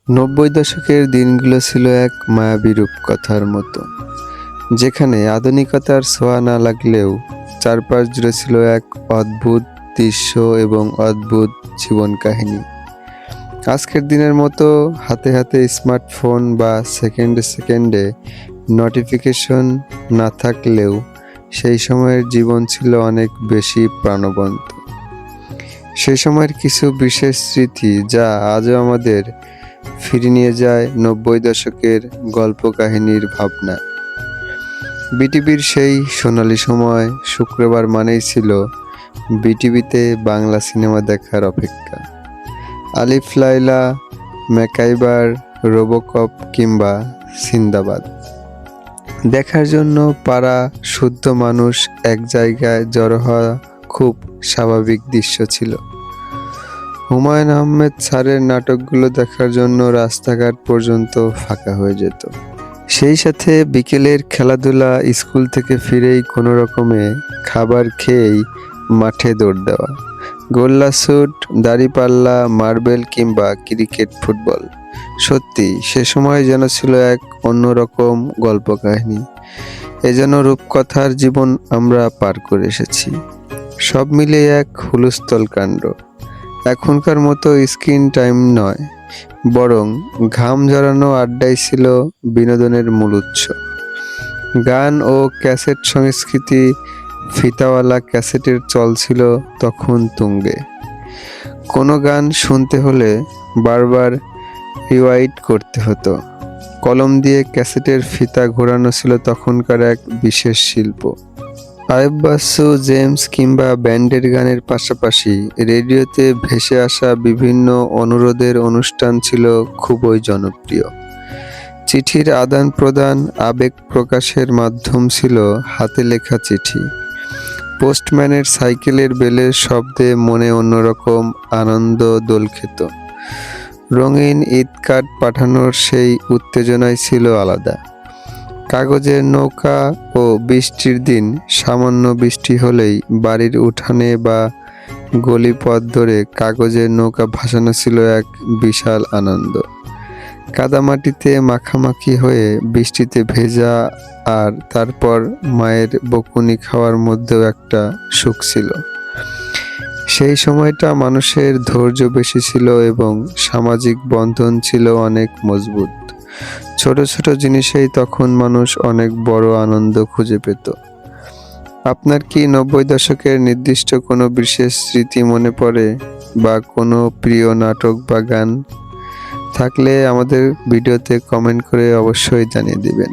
নব্বই দশকের দিনগুলো ছিল এক মায়াবী রূপকথার মতো, যেখানে আধুনিকতার ছোঁয়া না লাগলেও চারপাশ জুড়ে ছিল এক অদ্ভুত দৃশ্য এবং অদ্ভুত জীবন কাহিনী। আজকের দিনের মতো হাতে হাতে স্মার্টফোন বা সেকেন্ডে সেকেন্ডে নোটিফিকেশন না থাকলেও সেই সময়ের জীবন ছিল অনেক বেশি প্রাণবন্ত। সেই সময়ের কিছু বিশেষ স্মৃতি যা আজও আমাদের ফিরে নিয়ে যায় নব্বই দশকের গল্প কাহিনীর ভাবনা। বিটিভির সেই সোনালি সময় শুক্রবার মানেই ছিল বিটিভিতে বাংলা সিনেমা দেখার অপেক্ষা। আলিফ লায়লা, ম্যাকাইবার, রোবোকপ কিংবা সিন্দাবাদ দেখার জন্য পাড়া শুদ্ধ মানুষ এক জায়গায় জড়ো হওয়া খুব স্বাভাবিক দৃশ্য ছিল। হুমায়ূন আহমেদ স্যারের নাটকগুলো দেখার জন্য রাস্তাঘাট পর্যন্ত ফাঁকা হয়ে যেত। সেই সাথে বিকেলের খেলাধুলা, স্কুল থেকে ফিরেই কোনো রকমে খাবার খেয়েই মাঠে দৌড় দেওয়া, গোল্লা শুট, দাড়িপাল্লা, মার্বেল কিংবা ক্রিকেট, ফুটবল। সত্যি সে সময় যেন ছিল এক অন্যরকম গল্প কাহিনী। এ যেন রূপকথার জীবন আমরা পার করে এসেছি। সব মিলে এক হুলস্থল কাণ্ড। এখনকার মতো স্ক্রিন টাইম নয়, বরং ঘাম ঝরানো আড্ডাই ছিল বিনোদনের মূল উৎস। গান ও ক্যাসেট সংস্কৃতি, ফিতাওয়ালা ক্যাসেটের চল ছিল তখন তুঙ্গে। কোনো গান শুনতে হলে বারবার রিওয়াইন্ড করতে হতো। কলম দিয়ে ক্যাসেটের ফিতা ঘোরানো ছিল তখনকার এক বিশেষ শিল্প। আয়ুব বাচ্চু, জেমস কিংবা ব্যান্ডের গানের পাশাপাশি রেডিওতে ভেসে আসা বিভিন্ন অনুরোধের অনুষ্ঠান ছিল খুবই জনপ্রিয়। চিঠির আদান প্রদান, আবেগ প্রকাশের মাধ্যম ছিল হাতে লেখা চিঠি। পোস্টম্যানের সাইকেলের বেলের শব্দে মনে অন্যরকম আনন্দ দোল খেত। রঙিন ঈদ কার্ড পাঠানোর সেই উত্তেজনাই ছিল আলাদা। কাগজের নৌকা ও বৃষ্টির দিন সামান্য বৃষ্টি হলেই বাড়ির উঠানে বা গলিপথ ধরে কাগজের নৌকা ভাসানো ছিল এক বিশাল আনন্দ। কাদামাটিতে মাখামাখি হয়ে বৃষ্টিতে ভেজা, আর তারপর মায়ের বকুনি খাওয়ার মধ্যেও একটা সুখ ছিল। সেই সময়টা মানুষের ধৈর্য বেশি ছিল এবং সামাজিক বন্ধন ছিল অনেক মজবুত। ছোট ছোট জিনিসেই তখন মানুষ অনেক বড় আনন্দ খুঁজে পেত। আপনার কি নব্বই দশকের নির্দিষ্ট কোনো বিশেষ স্মৃতি মনে পড়ে, বা কোনো প্রিয় নাটক বা গান থাকলে আমাদের ভিডিওতে কমেন্ট করে অবশ্যই জানিয়ে দিবেন।